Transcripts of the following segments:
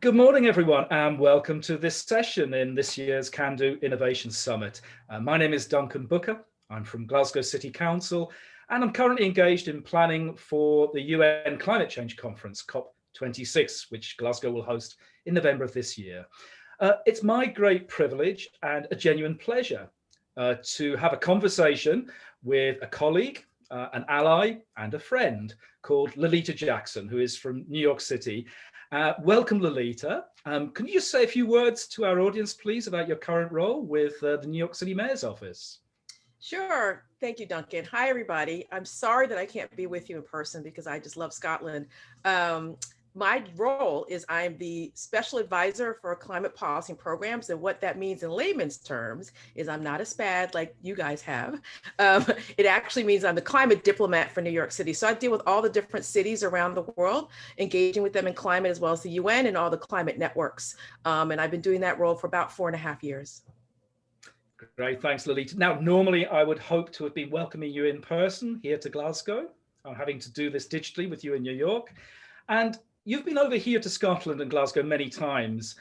Good morning, everyone, and welcome to this session in this year's Can Do Innovation Summit. My name is Duncan Booker. I'm from Glasgow City Council, and I'm currently engaged in planning for the UN Climate Change Conference, COP26, which Glasgow will host in November of this year. It's my great privilege and a genuine pleasure to have a conversation with a colleague, an ally, and a friend called Lolita Jackson, who is from New York City. Welcome, Lolita. Can you just say a few words to our audience, please, about your current role with the New York City Mayor's Office? Sure. Thank you, Duncan. Hi, everybody. I'm sorry that I can't be with you in person because I just love Scotland. My role is I'm the special advisor for climate policy and programs. And what that means in layman's terms is I'm not a SPAD like you guys have. It actually means I'm the climate diplomat for New York City. So I deal with all the different cities around the world, engaging with them in climate as well as the UN and all the climate networks. And I've been doing that role for about 4.5 years. Great, thanks, Lolita. Now, normally I would hope to have been welcoming you in person here to Glasgow. I'm having to do this digitally with you in New York. And you've been over here to Scotland and Glasgow many times.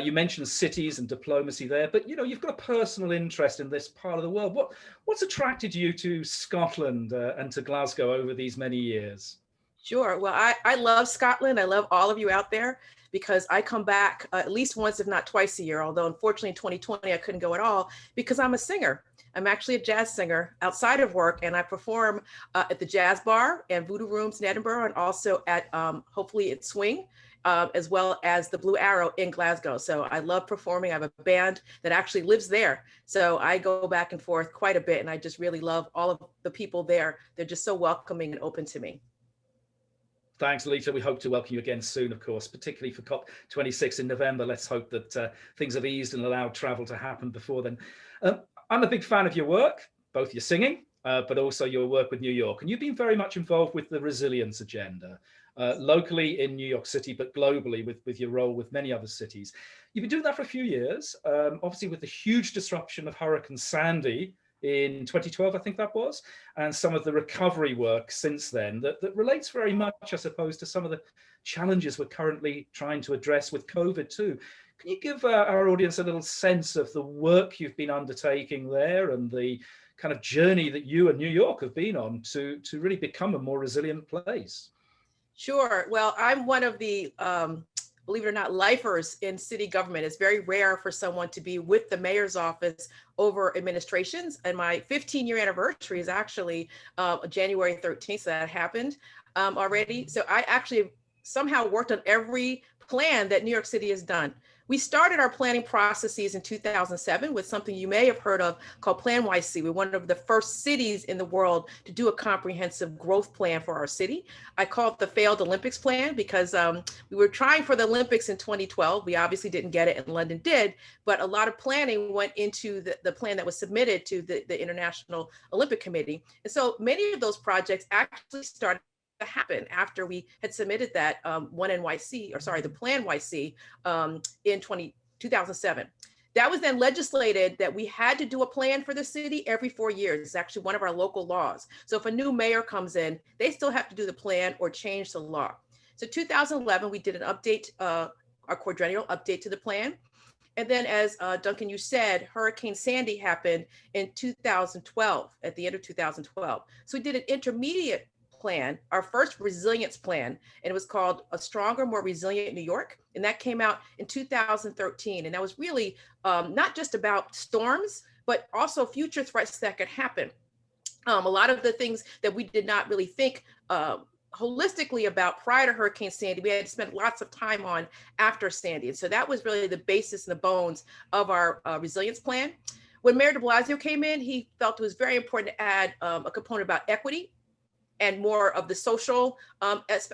You mentioned cities and diplomacy there, but you've got a personal interest in this part of the world. What's attracted you to Scotland and to Glasgow over these many years? Sure. Well, I love Scotland. I love all of you out there because I come back at least once, if not twice a year, although unfortunately in 2020 I couldn't go at all because I'm a singer. I'm actually a jazz singer outside of work, and I perform at the Jazz Bar and Voodoo Rooms in Edinburgh, and also at hopefully at Swing, as well as the Blue Arrow in Glasgow. So I love performing. I have a band that actually lives there. So I go back and forth quite a bit, and I just really love all of the people there. They're just so welcoming and open to me. Thanks, Lolita. We hope to welcome you again soon, of course, particularly for COP26 in November. Let's hope that things have eased and allowed travel to happen before then. I'm a big fan of your work, both your singing, but also your work with New York. And you've been very much involved with the resilience agenda, locally in New York City, but globally with your role with many other cities. You've been doing that for a few years, obviously with the huge disruption of Hurricane Sandy in 2012, I think that was, and some of the recovery work since then that relates very much, I suppose, to some of the challenges we're currently trying to address with COVID too. Can you give our audience a little sense of the work you've been undertaking there and the kind of journey that you and New York have been on to really become a more resilient place? Sure. Well, I'm one of the believe it or not, lifers in city government. It's very rare for someone to be with the mayor's office over administrations. And my 15-year anniversary is actually January 13th, so that happened already. So I actually somehow worked on every plan that New York City has done. We started our planning processes in 2007 with something you may have heard of called Plan YC. We're one of the first cities in the world to do a comprehensive growth plan for our city. I call it the failed Olympics plan because we were trying for the Olympics in 2012. We obviously didn't get it, and London did, but a lot of planning went into the plan that was submitted to the International Olympic Committee. And so many of those projects actually started to happen after we had submitted that the Plan YC in 2007. That was then legislated that we had to do a plan for the city every 4 years. It's actually one of our local laws. So if a new mayor comes in, they still have to do the plan or change the law. So 2011, we did an update, our quadrennial update to the plan. And then as Duncan, you said, Hurricane Sandy happened in 2012, at the end of 2012. So we did an intermediate plan, our first resilience plan, and it was called A Stronger, More Resilient New York. And that came out in 2013. And that was really not just about storms, but also future threats that could happen. A lot of the things that we did not really think holistically about prior to Hurricane Sandy, we had spent lots of time on after Sandy. And so that was really the basis and the bones of our resilience plan. When Mayor de Blasio came in, he felt it was very important to add a component about equity and more of the social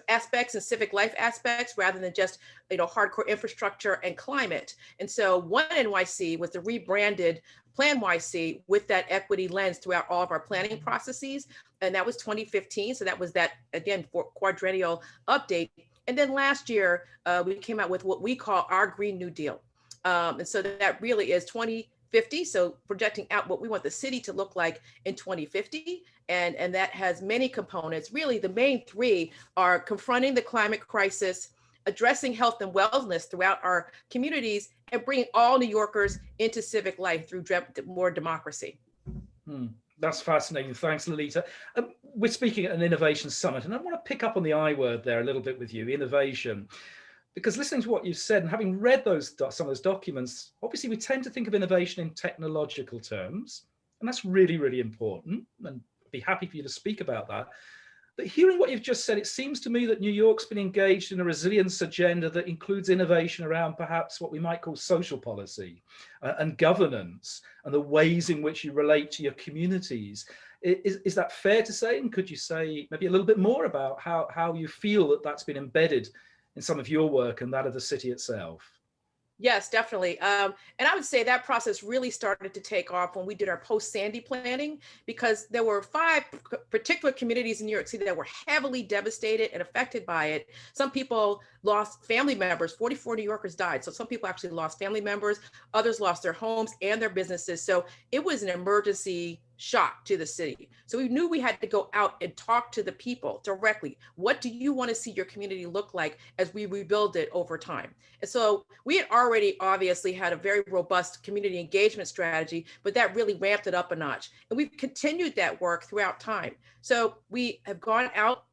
aspects and civic life aspects rather than just hardcore infrastructure and climate. And so One NYC was the rebranded Plan YC with that equity lens throughout all of our planning processes. And that was 2015. So that was that, again, for quadrennial update. And then last year, we came out with what we call our Green New Deal. And so that really is 2050. So projecting out what we want the city to look like in 2050. And that has many components. Really, the main three are confronting the climate crisis, addressing health and wellness throughout our communities and bringing all New Yorkers into civic life through more democracy. That's fascinating. Thanks, Lolita. We're speaking at an innovation summit, and I want to pick up on the I word there a little bit with you, innovation. Because listening to what you've said and having read some of those documents, obviously we tend to think of innovation in technological terms, and that's really, really important, and I'd be happy for you to speak about that. But hearing what you've just said, it seems to me that New York's been engaged in a resilience agenda that includes innovation around perhaps what we might call social policy and governance and the ways in which you relate to your communities. Is that fair to say? And could you say maybe a little bit more about how you feel that that's been embedded in some of your work and that of the city itself? Yes, definitely. And I would say that process really started to take off when we did our post-Sandy planning, because there were 5 particular communities in New York City that were heavily devastated and affected by it. Some people lost family members. 44 New Yorkers died. So some people actually lost family members. Others lost their homes and their businesses. So it was an emergency shock to the city. So we knew we had to go out and talk to the people directly. What do you want to see your community look like as we rebuild it over time? And so we had already obviously had a very robust community engagement strategy, but that really ramped it up a notch. And we've continued that work throughout time. So we have gone out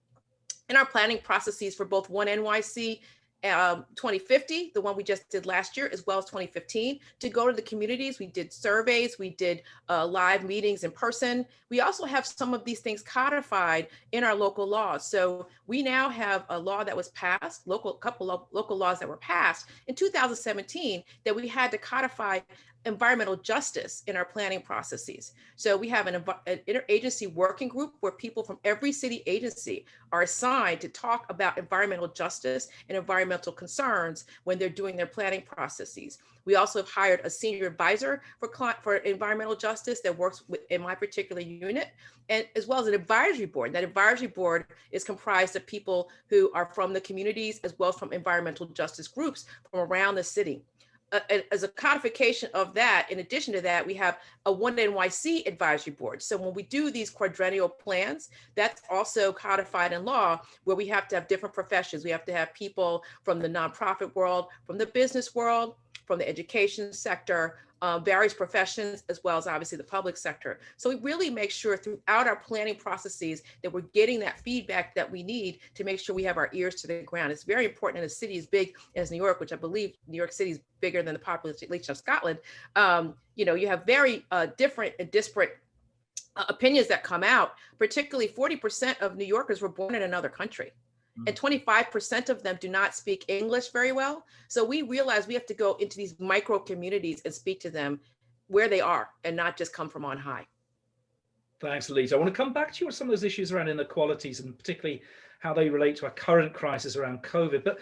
in our planning processes for both One NYC 2050, the one we just did last year, as well as 2015, to go to the communities. We did surveys, we did live meetings in person. We also have some of these things codified in our local laws. So we now have a law that was passed, couple of local laws that were passed in 2017 that we had to codify environmental justice in our planning processes. So we have an interagency working group where people from every city agency are assigned to talk about environmental justice and environmental concerns when they're doing their planning processes. We also have hired a senior advisor for environmental justice that works in my particular unit, and as well as an advisory board. That advisory board is comprised of people who are from the communities as well as from environmental justice groups from around the city. As a codification of that, in addition to that, we have a One NYC advisory board. So when we do these quadrennial plans, that's also codified in law, where we have to have different professions. We have to have people from the nonprofit world, from the business world, from the education sector, various professions, as well as obviously the public sector. So we really make sure throughout our planning processes that we're getting that feedback that we need to make sure we have our ears to the ground. It's very important in a city as big as New York, which I believe New York City is bigger than the population of Scotland. You have very different and disparate opinions that come out. Particularly 40% of New Yorkers were born in another country. And 25% of them do not speak English very well. So we realize we have to go into these micro communities and speak to them where they are and not just come from on high. Thanks, Lolita. I want to come back to you on some of those issues around inequalities and particularly how they relate to our current crisis around COVID. But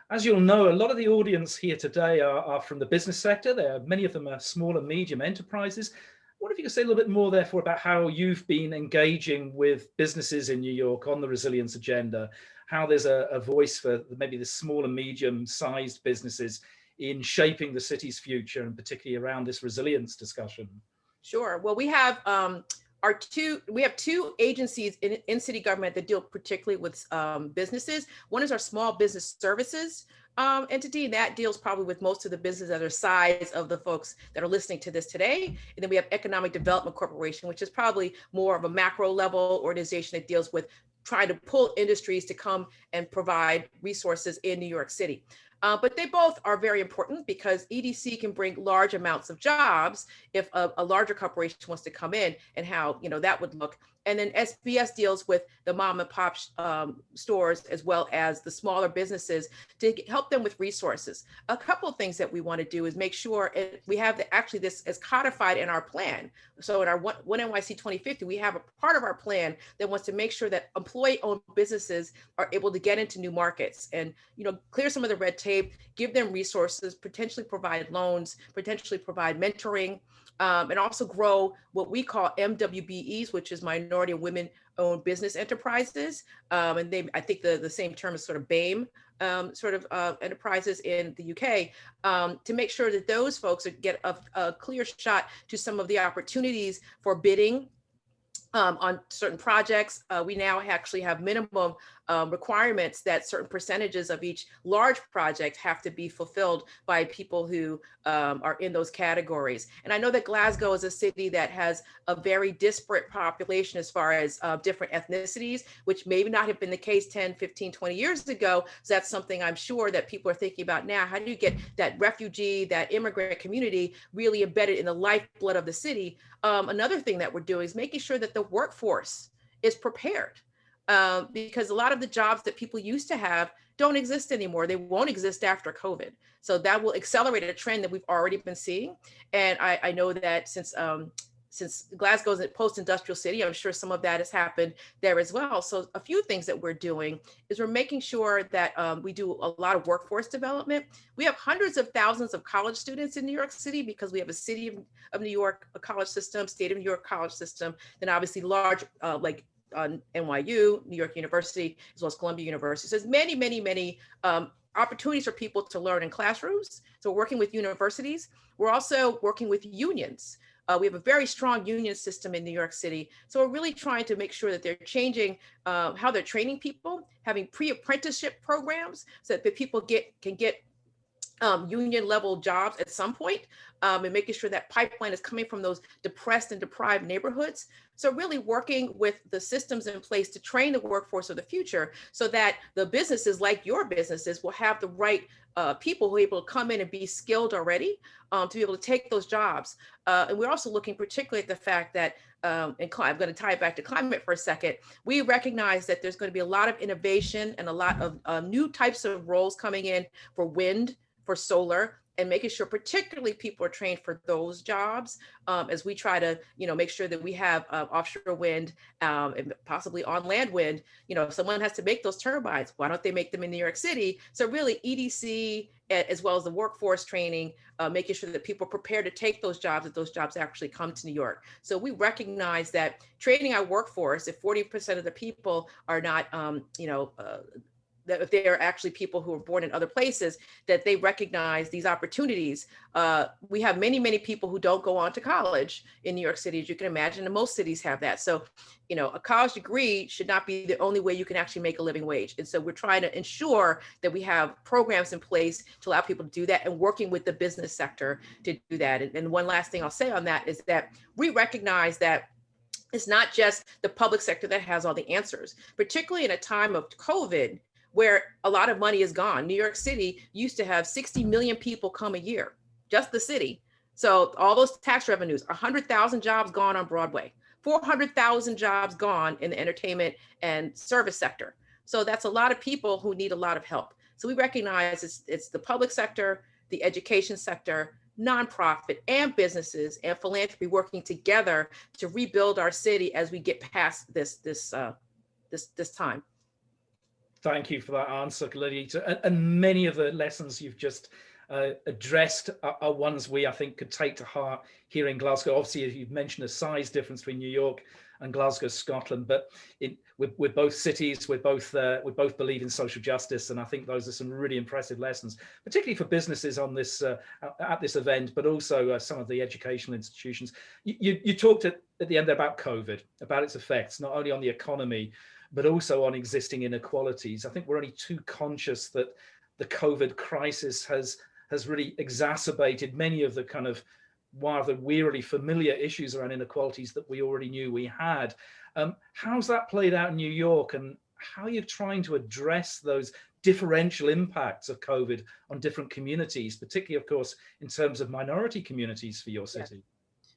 as you'll know, a lot of the audience here today are from the business sector. Many of them are small and medium enterprises. I wonder if you could say a little bit more, therefore, about how you've been engaging with businesses in New York on the resilience agenda, how there's a voice for maybe the small and medium-sized businesses in shaping the city's future, and particularly around this resilience discussion. Sure. Well, we have two agencies in city government that deal particularly with businesses. One is our small business services entity that deals probably with most of the businesses that are size of the folks that are listening to this today. And then we have Economic Development Corporation, which is probably more of a macro level organization that deals with trying to pull industries to come and provide resources in New York City. But they both are very important because EDC can bring large amounts of jobs if a larger corporation wants to come in, and how that would look. And then SBS deals with the mom and pop stores as well as the smaller businesses to help them with resources. A couple of things that we want to do is make sure we have actually this as codified in our plan. So in our One NYC 2050, we have a part of our plan that wants to make sure that employee-owned businesses are able to get into new markets and clear some of the red tape, give them resources, potentially provide loans, potentially provide mentoring. And also grow what we call MWBEs, which is minority and women-owned business enterprises. And I think the same term is sort of BAME enterprises in the UK, to make sure that those folks get a clear shot to some of the opportunities for bidding on certain projects. We now actually have minimum requirements that certain percentages of each large project have to be fulfilled by people who are in those categories. And I know that Glasgow is a city that has a very disparate population as far as different ethnicities, which maybe not have been the case 10, 15, 20 years ago. So that's something I'm sure that people are thinking about now. How do you get that refugee, that immigrant community really embedded in the lifeblood of the city? Another thing that we're doing is making sure that the workforce is prepared. Because a lot of the jobs that people used to have don't exist anymore. They won't exist after COVID. So that will accelerate a trend that we've already been seeing. And I know that since Glasgow is a post-industrial city, I'm sure some of that has happened there as well. So a few things that we're doing is we're making sure that we do a lot of workforce development. We have hundreds of thousands of college students in New York City because we have a city of New York a college system, state of New York college system, then obviously large like NYU, New York University, as well as Columbia University. So there's many, many, many opportunities for people to learn in classrooms. So we're working with universities. We're also working with unions. We have a very strong union system in New York City. So we're really trying to make sure that they're changing how they're training people, having pre-apprenticeship programs so that the people can get union level jobs at some point, and making sure that pipeline is coming from those depressed and deprived neighborhoods. So really working with the systems in place to train the workforce of the future so that the businesses like your businesses will have the right people who are able to come in and be skilled already to be able to take those jobs. And we're also looking particularly at the fact that, and I'm going to tie it back to climate for a second, we recognize that there's going to be a lot of innovation and a lot of new types of roles coming in for wind, for solar, and making sure particularly people are trained for those jobs as we try to, make sure that we have offshore wind and possibly on land wind. If someone has to make those turbines, why don't they make them in New York City? So really EDC, as well as the workforce training, making sure that people are prepared to take those jobs, that those jobs actually come to New York. So we recognize that training our workforce, if 40% of the people are not, that if they are actually people who are born in other places, that they recognize these opportunities. We have many, many people who don't go on to college in New York City, as you can imagine, and most cities have that. So, a college degree should not be the only way you can actually make a living wage. And so we're trying to ensure that we have programs in place to allow people to do that and working with the business sector to do that. And one last thing I'll say on that is that we recognize that it's not just the public sector that has all the answers, particularly in a time of COVID, where a lot of money is gone. New York City used to have 60 million people come a year, just the city. So all those tax revenues, 100,000 jobs gone on Broadway, 400,000 jobs gone in the entertainment and service sector. So that's a lot of people who need a lot of help. So we recognize it's the public sector, the education sector, nonprofit and businesses and philanthropy working together to rebuild our city as we get past this time. Thank you for that answer, Lolita. And many of the lessons you've just addressed are ones we, I think, could take to heart here in Glasgow. Obviously, as you've mentioned, a size difference between New York and Glasgow, Scotland, but we're both cities. We both believe in social justice, and I think those are some really impressive lessons, particularly for businesses on this at this event, but also some of the educational institutions. You talked at the end about COVID, about its effects not only on the economy, but also on existing inequalities. I think we're only too conscious that the COVID crisis has really exacerbated many of the kind of rather wearily familiar issues around inequalities that we already knew we had. How's that played out in New York, and how are you trying to address those differential impacts of COVID on different communities, particularly, of course, in terms of minority communities for your city? Yeah.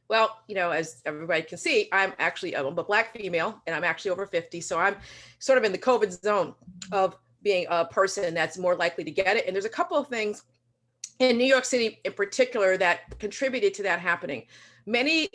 Well, as everybody can see, I'm a Black female and I'm actually over 50. So I'm sort of in the COVID zone of being a person that's more likely to get it. And there's a couple of things in New York City in particular that contributed to that happening. Many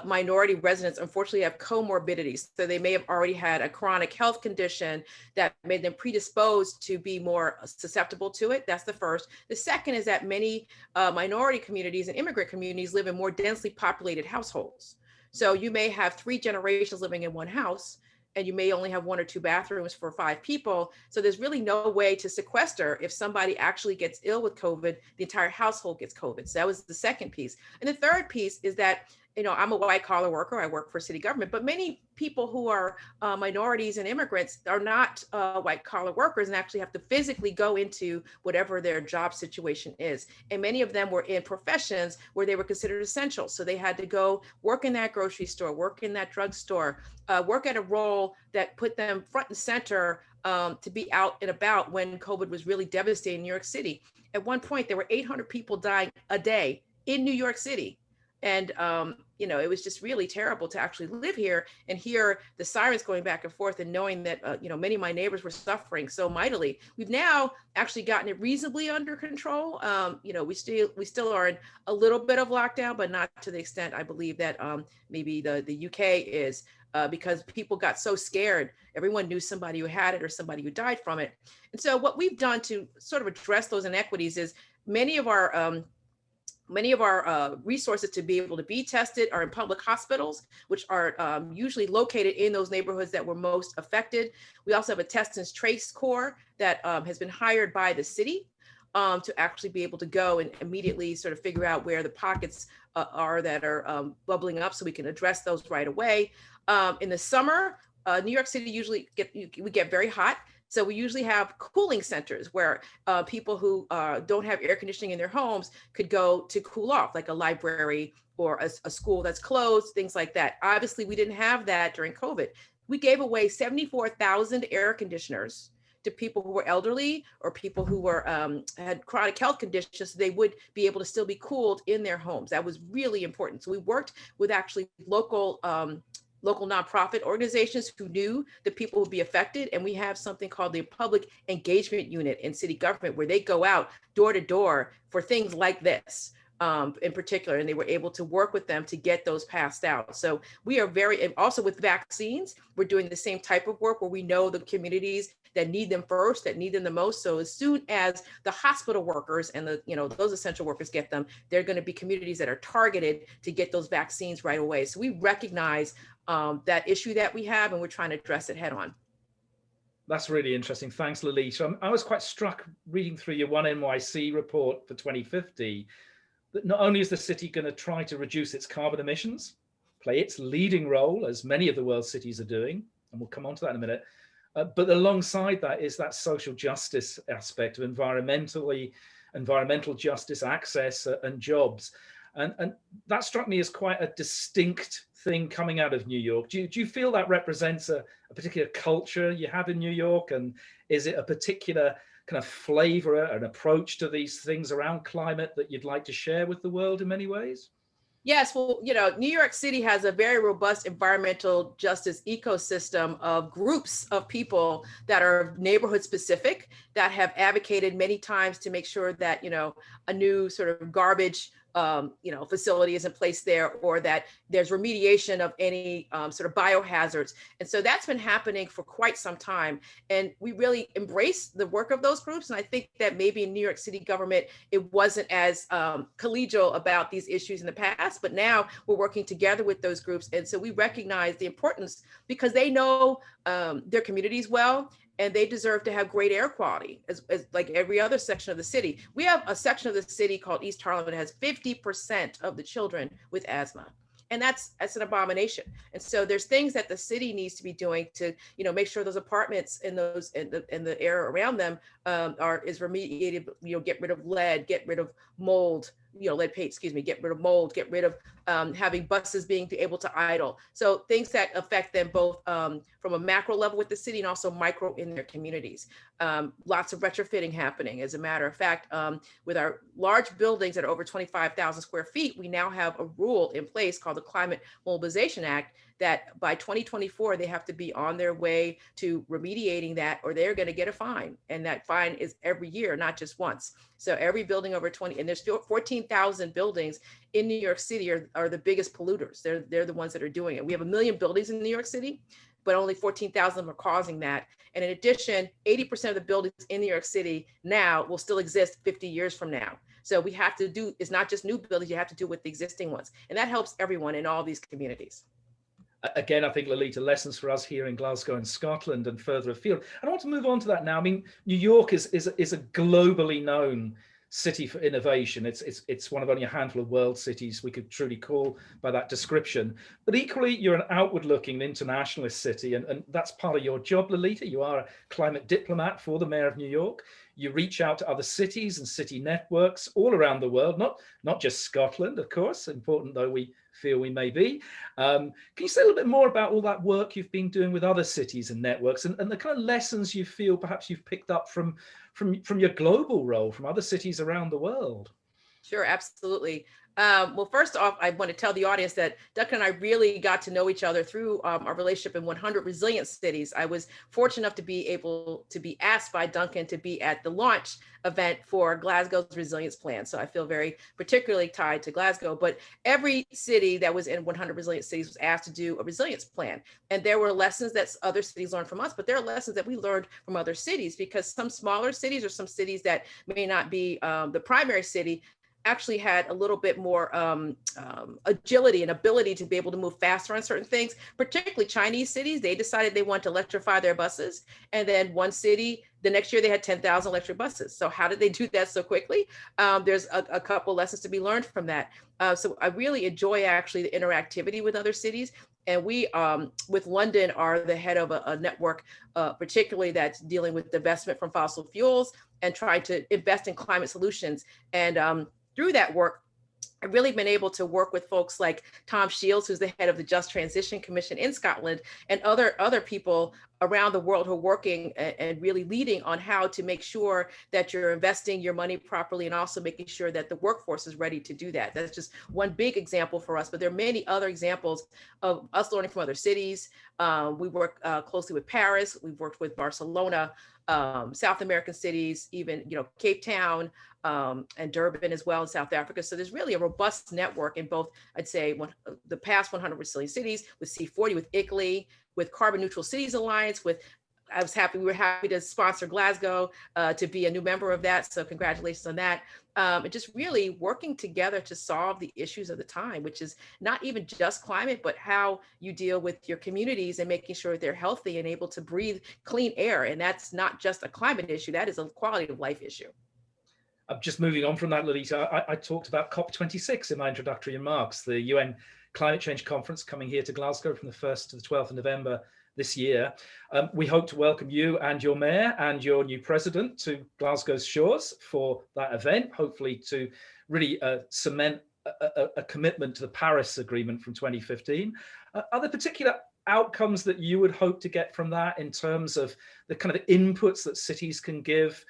minority residents, unfortunately, have comorbidities. So they may have already had a chronic health condition that made them predisposed to be more susceptible to it. That's the first. The second is that many minority communities and immigrant communities live in more densely populated households. So you may have 3 generations living in one house, and you may only have 1 or 2 bathrooms for 5 people. So there's really no way to sequester. If somebody actually gets ill with COVID, the entire household gets COVID. So that was the second piece. And the third piece is that I'm a white collar worker. I work for city government, but many people who are minorities and immigrants are not white collar workers and actually have to physically go into whatever their job situation is. And many of them were in professions where they were considered essential. So they had to go work in that grocery store, work in that drugstore, work at a role that put them front and center to be out and about when COVID was really devastating New York City. At one point, there were 800 people dying a day in New York City. And, it was just really terrible to actually live here and hear the sirens going back and forth and knowing that, many of my neighbors were suffering so mightily. We've now actually gotten it reasonably under control. We still are in a little bit of lockdown, but not to the extent I believe that maybe the UK is, because people got so scared. Everyone knew somebody who had it or somebody who died from it. And so what we've done to sort of address those inequities is many of our resources to be able to be tested are in public hospitals, which are usually located in those neighborhoods that were most affected. We also have a test and trace corps that has been hired by the city to actually be able to go and immediately sort of figure out where the pockets are that are bubbling up so we can address those right away. In the summer, New York City usually we get very hot. So we usually have cooling centers where people who don't have air conditioning in their homes could go to cool off, like a library or a school that's closed, things like that. Obviously, we didn't have that during COVID. We gave away 74,000 air conditioners to people who were elderly or people who were had chronic health conditions, so they would be able to still be cooled in their homes. That was really important. So we worked with actually local nonprofit organizations who knew the people would be affected. And we have something called the Public Engagement Unit in city government, where they go out door to door for things like this in particular, and they were able to work with them to get those passed out. So we are and also with vaccines, we're doing the same type of work where we know the communities that need them first, that need them the most. So as soon as the hospital workers and those essential workers get them, they're going to be communities that are targeted to get those vaccines right away. So we recognize that issue that we have, and we're trying to address it head on. That's really interesting. Thanks, Lolita. I was quite struck reading through your One NYC report for 2050 that not only is the city going to try to reduce its carbon emissions, play its leading role, as many of the world's cities are doing, and we'll come on to that in a minute, but alongside that is that social justice aspect of environmental justice, access, and jobs. And that struck me as quite a distinct thing coming out of New York. Do you feel that represents a particular culture you have in New York? And is it a particular kind of flavor, an approach to these things around climate that you'd like to share with the world in many ways? Yes, well, New York City has a very robust environmental justice ecosystem of groups of people that are neighborhood specific, that have advocated many times to make sure that, a new sort of garbage facility is in place there, or that there's remediation of any sort of biohazards. And so that's been happening for quite some time. And we really embrace the work of those groups. And I think that maybe in New York City government, it wasn't as collegial about these issues in the past, but now we're working together with those groups. And so we recognize the importance because they know their communities well, and they deserve to have great air quality as like every other section of the city. We have a section of the city called East Harlem that has 50% of the children with asthma. And that's an abomination. And so there's things that the city needs to be doing to, make sure those apartments and the air around them is remediated, get rid of lead, get rid of mold, lead paint, get rid of mold, get rid of having buses being able to idle. So things that affect them both from a macro level with the city and also micro in their communities. Lots of retrofitting happening. As a matter of fact, with our large buildings that are over 25,000 square feet, we now have a rule in place called the Climate Mobilization Act that by 2024, they have to be on their way to remediating that, or they're going to get a fine. And that fine is every year, not just once. So every building over 20, and there's still 14,000 buildings in New York City are the biggest polluters. They're the ones that are doing it. We have 1 million buildings in New York City, but only 14,000 of them are causing that. And in addition, 80% of the buildings in New York City now will still exist 50 years from now. So we have to do, it's not just new buildings, you have to do with the existing ones. And that helps everyone in all these communities. Again, I think, Lolita, lessons for us here in Glasgow and Scotland and further afield. And I want to move on to that now. I mean, New York is a globally known city for innovation. It's one of only a handful of world cities we could truly call by that description. But equally, you're an outward-looking internationalist city, and that's part of your job, Lolita. You are a climate diplomat for the Mayor of New York. You reach out to other cities and city networks all around the world, not just Scotland, of course, important though we feel we may be. Can you say a little bit more about all that work you've been doing with other cities and networks, and the kind of lessons you feel perhaps you've picked up from your global role, from other cities around the world? Sure, absolutely. Well, first off, I want to tell the audience that Duncan and I really got to know each other through our relationship in 100 Resilient Cities. I was fortunate enough to be able to be asked by Duncan to be at the launch event for Glasgow's resilience plan. So I feel very particularly tied to Glasgow, but every city that was in 100 Resilient Cities was asked to do a resilience plan. And there were lessons that other cities learned from us, but there are lessons that we learned from other cities, because some smaller cities or some cities that may not be the primary city actually had a little bit more agility and ability to be able to move faster on certain things, particularly Chinese cities. They decided they want to electrify their buses. And then one city, the next year they had 10,000 electric buses. So how did they do that so quickly? There's a couple lessons to be learned from that. So I really enjoy actually the interactivity with other cities. And we, with London, are the head of a network, particularly that's dealing with divestment from fossil fuels and trying to invest in climate solutions. And through that work, I've really been able to work with folks like Tom Shields, who's the head of the Just Transition Commission in Scotland, and other people around the world who are working and really leading on how to make sure that you're investing your money properly, and also making sure that the workforce is ready to do that. That's just one big example for us, but there are many other examples of us learning from other cities. We work closely with Paris. We've worked with Barcelona, South American cities, even Cape Town, and Durban as well in South Africa. So there's really a robust network in both, I'd say, the past 100 resilient cities, with C40, with ICLEI, with Carbon Neutral Cities Alliance, we were happy to sponsor Glasgow, to be a new member of that. So congratulations on that. And just really working together to solve the issues of the time, which is not even just climate, but how you deal with your communities and making sure they're healthy and able to breathe clean air. And that's not just a climate issue, that is a quality of life issue. Just moving on from that, Lolita, I talked about COP26 in my introductory remarks, the UN Climate Change Conference coming here to Glasgow from the 1st to the 12th of November this year. We hope to welcome you and your mayor and your new president to Glasgow's shores for that event, hopefully to really cement a commitment to the Paris Agreement from 2015. Are there particular outcomes that you would hope to get from that in terms of the kind of inputs that cities can give,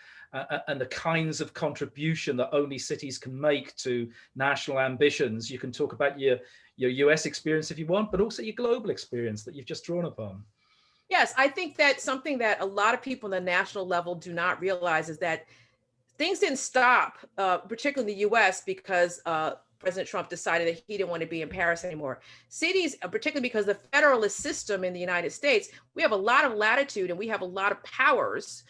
and the kinds of contribution that only cities can make to national ambitions? You can talk about your US experience if you want, but also your global experience that you've just drawn upon. Yes, I think that something that a lot of people on the national level do not realize is that things didn't stop, particularly in the US, because President Trump decided that he didn't want to be in Paris anymore. Cities, particularly because the federalist system in the United States, we have a lot of latitude and we have a lot of powers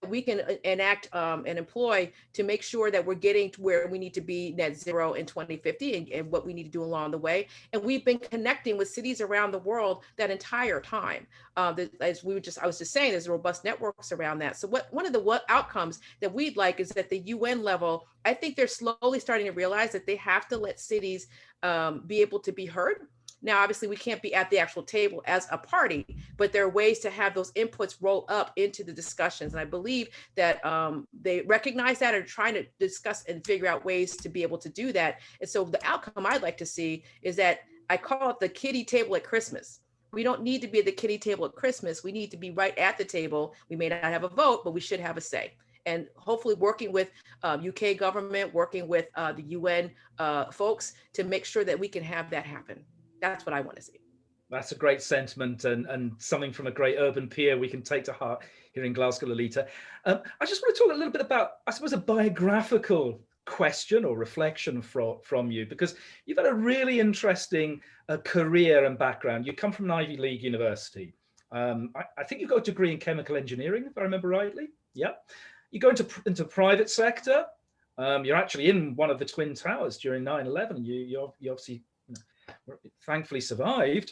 we can enact and employ to make sure that we're getting to where we need to be net zero in 2050, and what we need to do along the way. And we've been connecting with cities around the world that entire time. I was just saying, there's robust networks around that. So one of the outcomes that we'd like is at the UN level, I think they're slowly starting to realize that they have to let cities be able to be heard. Now, obviously, we can't be at the actual table as a party, but there are ways to have those inputs roll up into the discussions. And I believe that they recognize that and are trying to discuss and figure out ways to be able to do that. And so the outcome I'd like to see is that I call it the kiddie table at Christmas. We don't need to be at the kiddie table at Christmas. We need to be right at the table. We may not have a vote, but we should have a say. And hopefully working with UK government, working with the UN folks to make sure that we can have that happen. That's what I want to see. That's a great sentiment, and something from a great urban peer we can take to heart here in Glasgow, Lolita. I just want to talk a little bit about, I suppose, a biographical question or reflection from you, because you've had a really interesting career and background. You come from an Ivy League university. I think you've got a degree in chemical engineering, if I remember rightly. Yeah. You go into private sector. You're actually in one of the Twin Towers during 9/11. You obviously thankfully survived,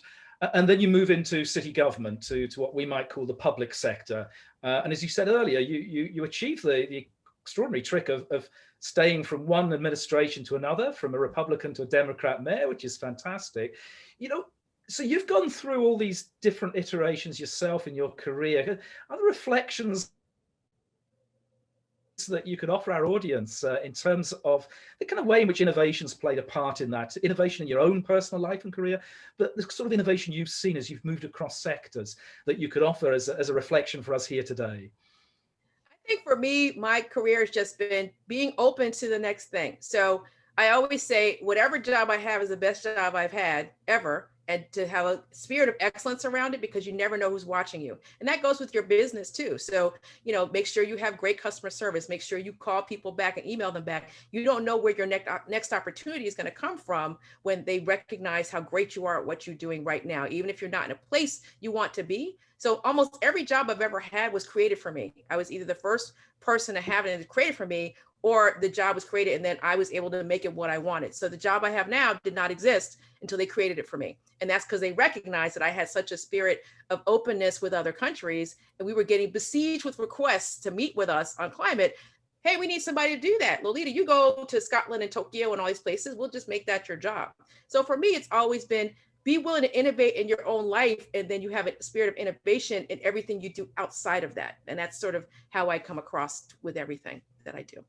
and then you move into city government to what we might call the public sector, and as you said earlier, you achieve the extraordinary trick of staying from one administration to another, from a Republican to a Democrat mayor, which is fantastic. You know, so you've gone through all these different iterations yourself in your career. Are there reflections that you could offer our audience in terms of the kind of way in which innovations played a part in that, innovation in your own personal life and career, but the sort of innovation you've seen as you've moved across sectors that you could offer as a reflection for us here today? I think for me, my career has just been being open to the next thing. So I always say, whatever job I have is the best job I've had ever, and to have a spirit of excellence around it, because you never know who's watching you. And that goes with your business too. So, you know, make sure you have great customer service, make sure you call people back and email them back. You don't know where your next opportunity is going to come from when they recognize how great you are at what you're doing right now, even if you're not in a place you want to be. So almost every job I've ever had was created for me. I was either the first person to have it and created for me, or the job was created and then I was able to make it what I wanted. So the job I have now did not exist until they created it for me. And that's because they recognized that I had such a spirit of openness with other countries, and we were getting besieged with requests to meet with us on climate. Hey, we need somebody to do that. Lolita, you go to Scotland and Tokyo and all these places, we'll just make that your job. So for me, it's always been be willing to innovate in your own life, and then you have a spirit of innovation in everything you do outside of that. And that's sort of how I come across with everything that I do.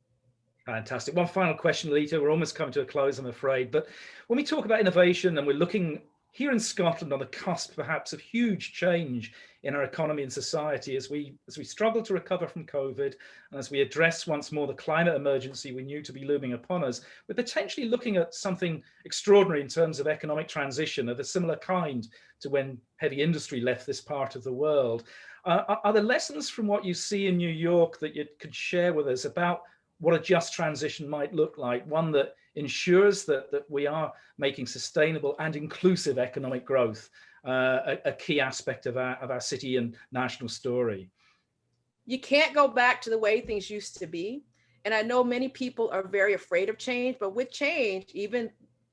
Fantastic. One final question, Lolita. We're almost coming to a close, I'm afraid. But when we talk about innovation, and we're looking here in Scotland on the cusp, perhaps, of huge change in our economy and society as we struggle to recover from COVID, and as we address once more the climate emergency we knew to be looming upon us, we're potentially looking at something extraordinary in terms of economic transition of a similar kind to when heavy industry left this part of the world. Are there lessons from what you see in New York that you could share with us about what a just transition might look like, one that ensures that we are making sustainable and inclusive economic growth a key aspect of our city and national story? You can't go back to the way things used to be. And I know many people are very afraid of change, but with change, even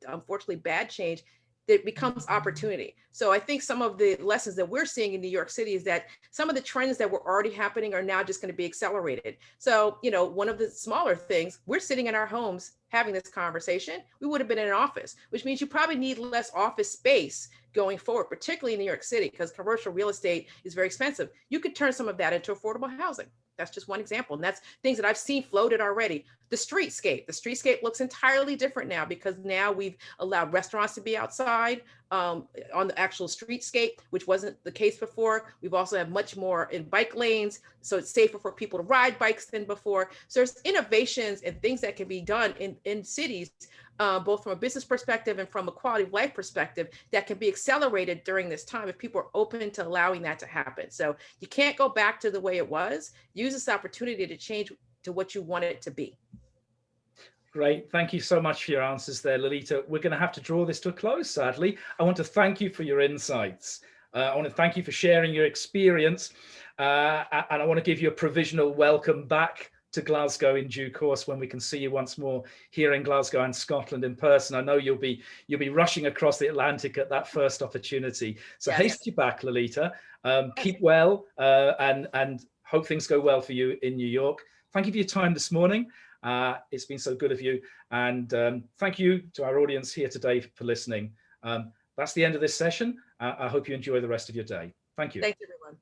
unfortunately bad change, it becomes opportunity. So I think some of the lessons that we're seeing in New York City is that some of the trends that were already happening are now just going to be accelerated. So, you know, one of the smaller things, we're sitting in our homes having this conversation. We would have been in an office, which means you probably need less office space going forward, particularly in New York City, because commercial real estate is very expensive. You could turn some of that into affordable housing. That's just one example. And that's things that I've seen floated already. The streetscape looks entirely different now, because now we've allowed restaurants to be outside on the actual streetscape, which wasn't the case before. We've also had much more in bike lanes, so it's safer for people to ride bikes than before. So there's innovations and things that can be done in cities, both from a business perspective and from a quality of life perspective, that can be accelerated during this time if people are open to allowing that to happen. So you can't go back to the way it was. Use this opportunity to change to what you want it to be. Great. Thank you so much for your answers there, Lolita. We're going to have to draw this to a close, sadly. I want to thank you for your insights. I want to thank you for sharing your experience. And I want to give you a provisional welcome back to Glasgow in due course when we can see you once more here in Glasgow and Scotland in person. I know you'll be rushing across the Atlantic at that first opportunity. So Yes. haste you back, Lolita. Keep well and hope things go well for you in New York. Thank you for your time this morning. It's been so good of you. And thank you to our audience here today for listening. That's the end of this session. I hope you enjoy the rest of your day. Thank you. Thanks, everyone.